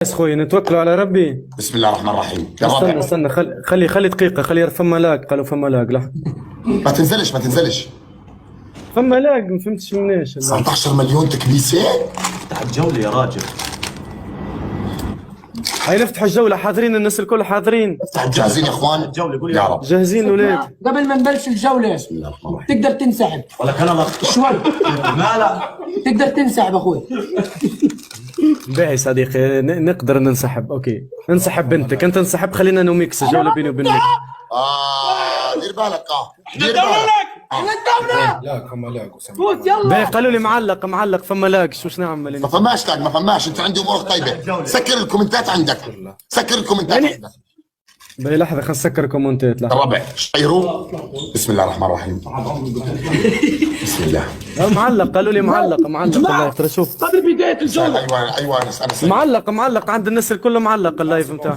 بس خويا نتوكلوا على ربي. بسم الله الرحمن الرحيم. يا استنى رب استنى خلي دقيقة، خلي فما لاق، قالوا فما لاق. لا ما تنزلش فما لاق، ما فهمتش مناش. 19 مليون تكبيسة. افتح الجولة يا راجل. هاي نفتح الجولة، حاضرين الناس الكل حاضرين. جاهزين يا اخوان؟ الجولة قول يا يا رب. جاهزين الولاد؟ قبل ما نبلش الجولة بسم الله الرحمن الرحيم. تقدر تنسحب ولا كلامك شوي. لا تقدر تنسحب اخوي. باهي صديقي، نقدر ننسحب. اوكي ننسحب بنتك، انت انسحب، خلينا نميكس الجولة بيني وبينك. دير بالك. دير الدولة بالك. لك احنا الدولة. لا هم لا فوت يلا. باهي قالوا لي معلق فما لاق، شوش نعمل؟ ما فماش لاج، ما فماش. انت عندي امورك طيبة. سكر الكومنتات عندك. سكر الكومنتات يعني- عندك. باهي لحظة خلينا نسكر كومنتات. لحظة. الربع شيرو. بسم الله الرحمن الرحيم. بسم الله. معلق، قالوا لي معلق اللايف. ترى شوف قبل بداية الجولة. ايوه انا سعيد. معلق عند الناس الكل، معلق اللايف نتاعي.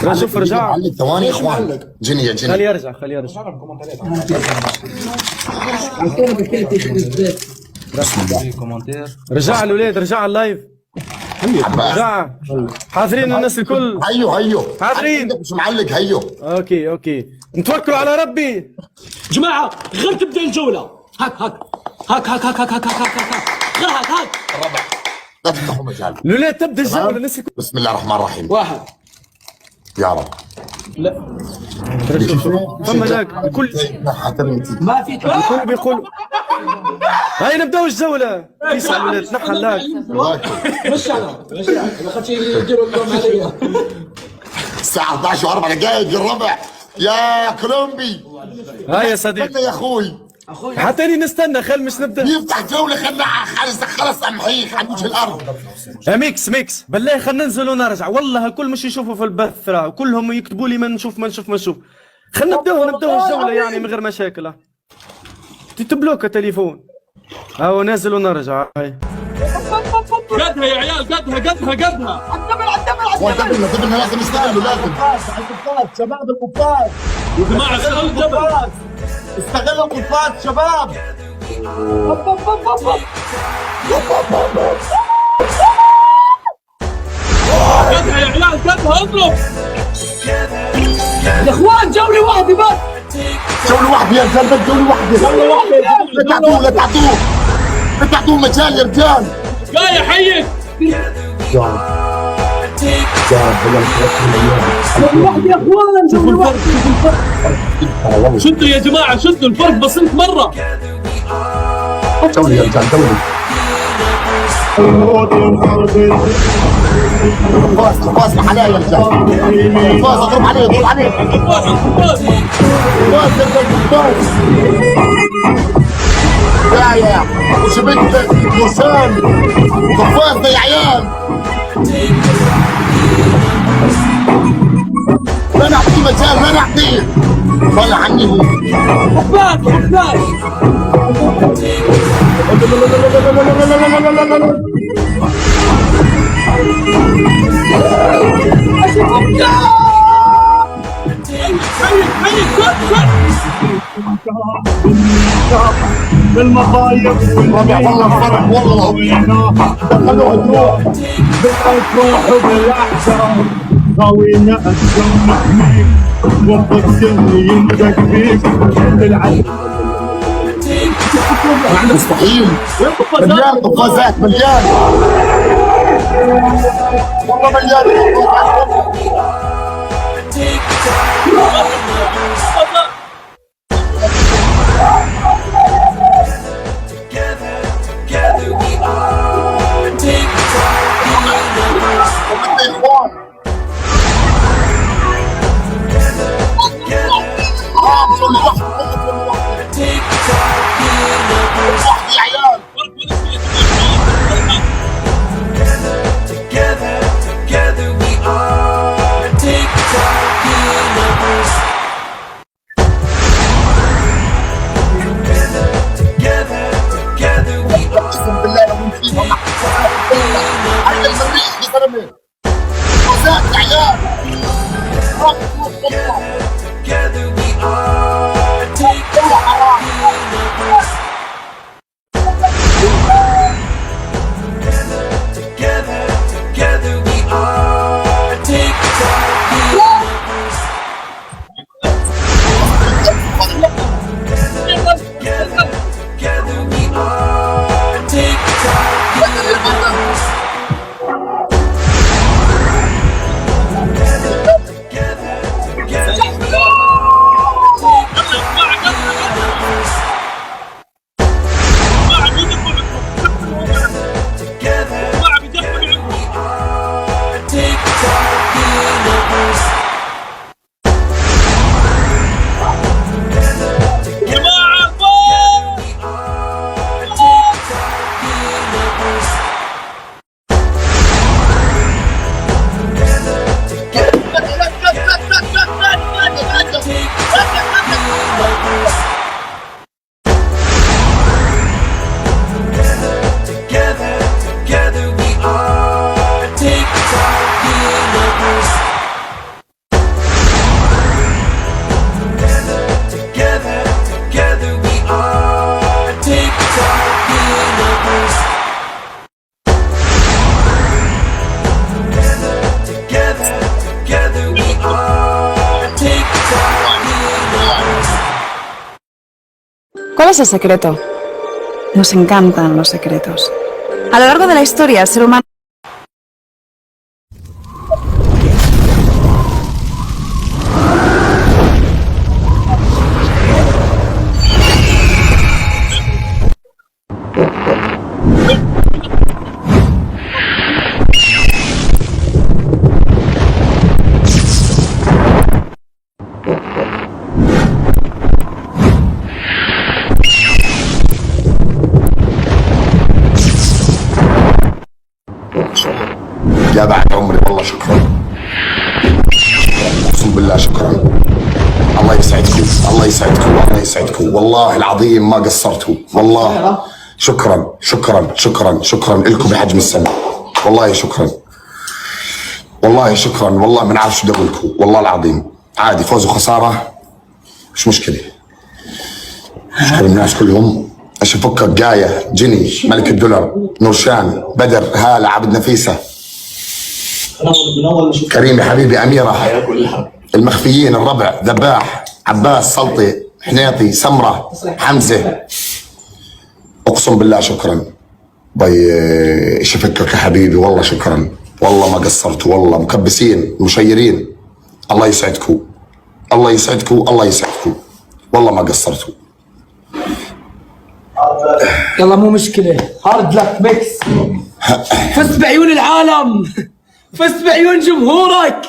ترى شوف رجع، معلق ثواني يا اخوان. جني يا خلي جني. يرجع. رجع الولاد، رجع اللايف، عباس. رجع. حاضرين الناس الكل. هيو حاضرين. عندك مش معلق. هيو اوكي نتوكلوا على ربي. جماعة غير تبدأ الجولة. هاك الربع. لا تفتحوا مجال. الولاد تبدا الجوله، الناس الكل. بسم الله الرحمن الرحيم. واحد. يا رب. لا ترى شوف فما لاك الكل ما في الكل بيقول هاي نبداو الجوله. يسعى الولاد، نحى اللاك. مش انا ما خدش يديروا اليوم عليا. الساعة 11 و4 دقائق الربع يا كولومبي. هاي يا صديقي، يا اخوي حتى اني نستنى، خل مش نبدا. يفتح جولة. خلنا خلص امحيك عن وجه الارض. يا ميكس بالله خلينا ننزل ونرجع. والله الكل مش يشوفوا في البث، راه كلهم يكتبوا لي ما نشوف. خلينا نبداو الجوله يعني من غير مشاكل. تبلوك تليفون. هاو نازل ونرجع. هاي قدها يا عيال، قدها. ودبنا لازم نستغله. لازم شباب القفاز يا جماعة استغلوا الجبل. استغلوا القفاز شباب. قدها يا عيال، قدها اضرب. يا اخوان جولة واحدة بس. جولة واحدة يا رجال. جولة واحدة. لا تعطوه مجال يا رجال. يا حيك. جولة واحدة يا اخوان، جولة واحدة. شدوا يا جماعة، شدوا، الفرق بسيط مرة. جولة يا رجال. جولة. قفاز محلاه يا رجال. قفاز اضرب عليه. قفاز يا رجال. قفاز يا وشبكت وسام. قفاز يا عيال. لا نعطيه مجال، لا نعطيه. طلع عني. قفاز. بالمضايق والله فرح والله. دخلوها الروح بالافراح وبالاحزان غاوينا اسلم نحميك وفق سني يمسك فيك بالعدل. مستحيل. مليان قفازات. مليان والله مليان. اقسم بالله لو نسيبها على المريخ يا زلمه. قفازات يا عيال. Together we are. Together ¿Cuál es el secreto? Nos encantan los secretos. A lo largo de la historia, el ser humano... يا بعد عمري والله شكرا. اقسم بالله شكرا. الله يسعدكم الله يسعدكم الله يسعدكم والله العظيم ما قصرتوا والله. شكرا شكرا شكرا شكرا لكم بحجم السنه والله شكرا والله شكرا والله ما نعرف شو بدي اقول لكم والله العظيم. عادي فوز وخساره مش مشكله. اشكر الناس كلهم. ايش افكك جايه جني ملك الدولار نورشان بدر هاله عبد نفيسه كريم يا حبيبي أميرة المخفيين الربع ذباح عباس سلطي حنيطي سمرة حمزة. أقسم بالله شكرا. شفكك يا حبيبي والله شكرا والله ما قصرتوا والله مكبسين مشيرين. الله يسعدكم الله يسعدكم الله يسعدكم والله ما قصرتوا. يلا مو مشكلة. هارد لك ميكس. فزت بعيون العالم. فزت بعيون جمهورك.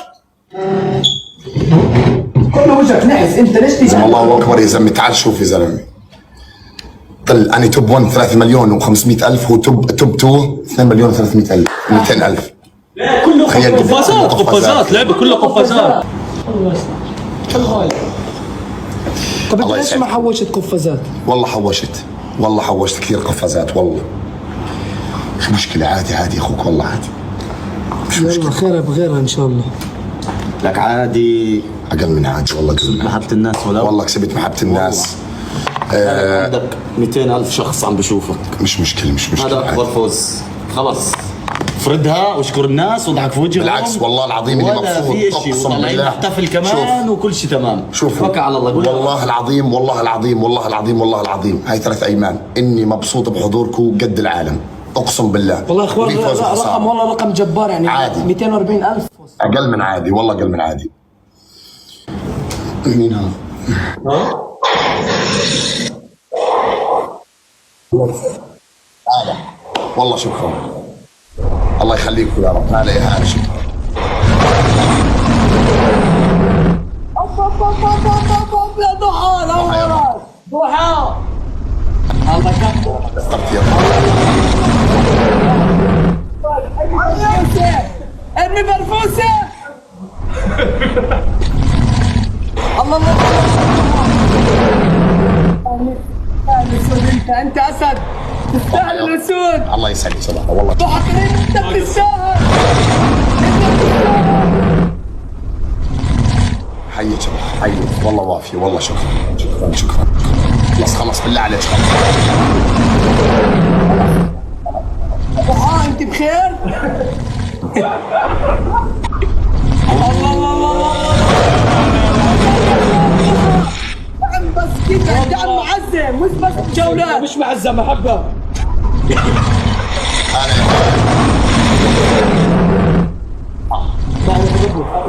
كله وجهك نحس. انت ليش تيجي؟ الله اكبر يا زلمه. تعال شوف يا زلمه. طل انا توب 1 3 مليون و500 الف وتوب 2 2 مليون و300 الف 200 الف. كله قفازات قفازات لعبه كله قفازات. طب انت ليش ما حوشت قفازات؟ والله حوشت والله حوشت كثير قفازات والله. مش مشكله عادي عادي يا اخوك والله عادي. يلا خيرها بغيرها ان شاء الله. لك عادي اقل من عادي والله اقل من عادي. محبة الناس ولا والله كسبت محبة الناس. عندك 200,000 شخص عم بشوفك. مش مشكلة مش مشكلة. هذا أكبر فوز. خلص فردها واشكر الناس واضحك في وجههم. بالعكس والله العظيم اني مبسوط. في شيء اقسم وطالعين بالله نحتفل كمان وكل شيء تمام. شوفوا توكل على الله. والله العظيم والله العظيم والله العظيم والله العظيم هاي 3 ايمان اني مبسوط بحضوركم قد العالم. اقسم بالله والله يا اخوان رقم والله رقم جبار يعني. عادي 240,000 اقل من عادي والله اقل من عادي. مين هذا؟ هذا والله شكرا الله يخليكم يا رب. هلا يا هلا شكرا. يا ضحى لا ضحى الله يكفر. قصرت يا رب. ارمي برفوسه. الله الله انت اسد تستاهل الاسود. الله يسعدك صراحه والله. ضحى كريم انت بتستاهل. انت بتستاهل. حيك حيك والله وافي والله شكرا شكرا شكرا. خلص بالله عليك خلص. ضحى انت بخير؟ الله الله الله دعم بس كذا دعم معزة مش بس جولات. مش معزة محبة.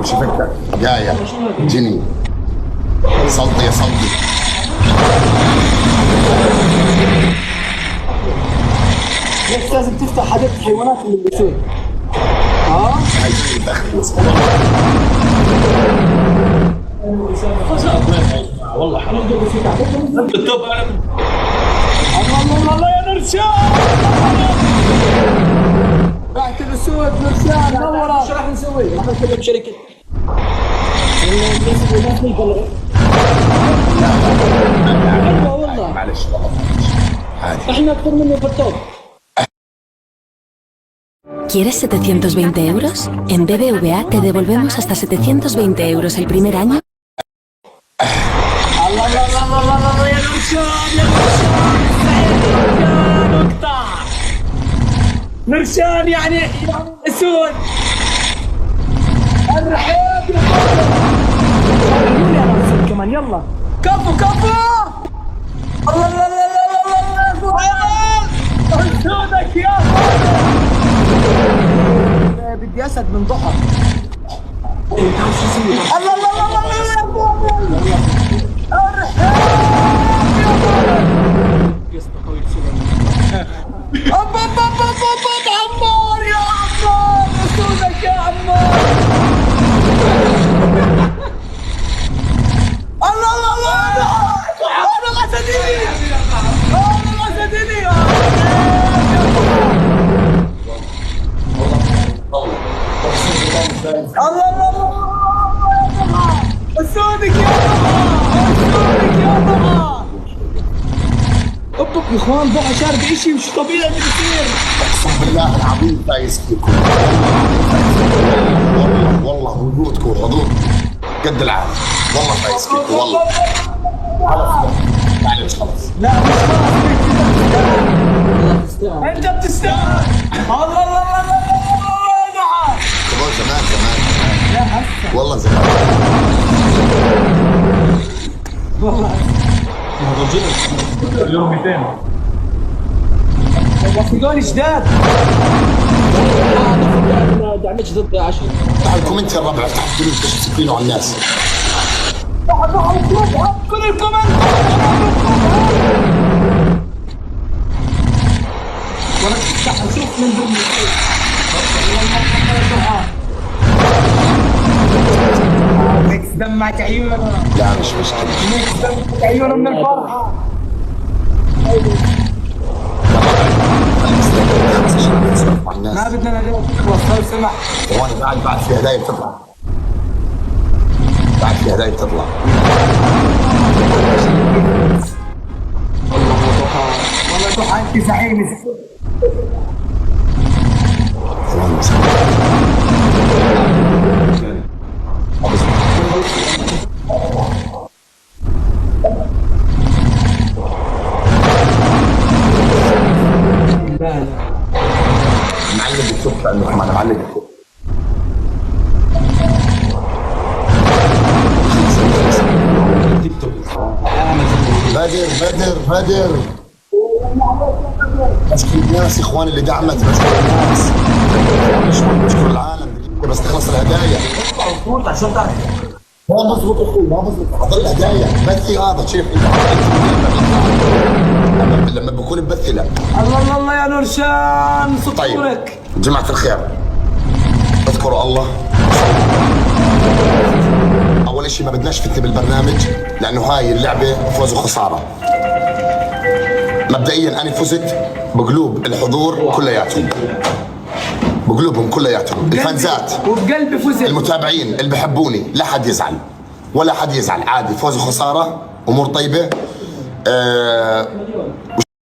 شفتك جاية جني صلتي يا صلتي. ليش لازم تفتح حديقة الحيوانات اللي بتصير؟ والله حرام. التوب الله الله يا نرشان. رحت الاسود نرشان نورة. شو راح نسوي؟ راح نكلم بشركة. والله معلش والله عادي. احنا اكثر منه في التوب. ¿Quieres 720 euros? En BBVA te devolvemos hasta 720 euros el primer año. الله الله الله الله الله يا نرشان يا نرشان. نرشان اقطع. نرشان يعني اسود. الرحيب يا يا كمان يلا كفو كفو. الله الله الله الله الله حسودك يا بدي اسد من ضحى. الله الله الله الله عمار يا عمار حسودك يا عمار. الله الله الله انا غسدني انا غسدني. الله الله الله حسودك يا حسودك يا ضغى. اطلق يا اخوان ضحى شارب اشي مش طبيعي اللي بيصير. اقسم بالله العظيم فايز فيكم. والله وجودكم وحضوركم قد العالم. والله فايز فيكم والله. خلاص معلش خلاص. لا مش خلاص انت بتستاهل. الله الله الله الله ضحى. كمان زمان زمان والله زمان والله اليوم 200 وفقوني جداد. دعمتش ضد 10. تعال كومنت يا الربع افتح الفلوس تشتكينوا على الناس. كل الكومنت ولا تفتح شوف من ضمن ميكس دمعت عيونه. لا مش مشكلة. ميكس دمعت عيونه من الفرحة. ما بدنا نجاوب خلص لو سمحت. وانا بعد في هدايا بتطلع. بعد في هدايا بتطلع. والله ضحى انت زعيم. ثواني بس. لا لا معلم بالتوب لانه انا معلم بالتوب. بدر بشكر الناس اخواني اللي دعمت. بشكر الناس بشكر العالم بس تخلص الهدايا. ما مضبوط اخوي ما مضبوط. حضر الهدايا بثي هذا شيخ لما بكون ببثي لا. الله الله الله يا نورشان طيب سطورك. جماعة الخير اذكروا الله. اول شيء ما بدناش فتنة بالبرنامج لانه هاي اللعبة فوز وخسارة. مبدئيا انا فزت بقلوب الحضور كلياتهم. بقلوبهم كلياتهم الفانزات وبقلبي فزت. المتابعين اللي بحبوني لا حد يزعل ولا حد يزعل عادي. فوز وخسارة امور طيبة.